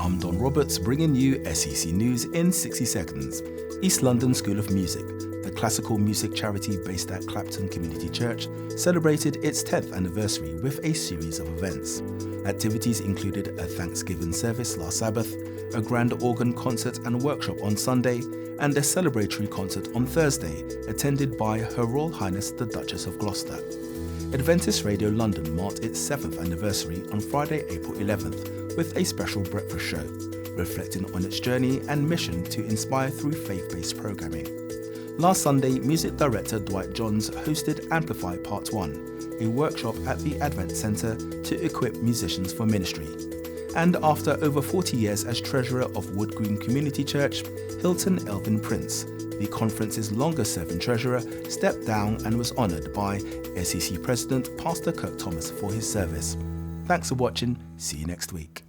I'm Don Roberts, bringing you SEC News in 60 seconds. East London School of Music, the classical music charity based at Clapton Community Church, celebrated its 10th anniversary with a series of events. Activities included a Thanksgiving service last Sabbath, a grand organ concert and workshop on Sunday, and a celebratory concert on Thursday, attended by Her Royal Highness the Duchess of Gloucester. Adventist Radio London marked its 7th anniversary on Friday, April 11th, with a special breakfast show, reflecting on its journey and mission to inspire through faith-based programming. Last Sunday, music director Dwight Johns hosted Amplify Part 1, a workshop at the Advent Centre to equip musicians for ministry. And after over 40 years as treasurer of Wood Green Community Church, Hilton Elvin Prince, the conference's longest-serving treasurer, stepped down and was honoured by SEC President Pastor Kirk Thomas for his service. Thanks for watching. See you next week.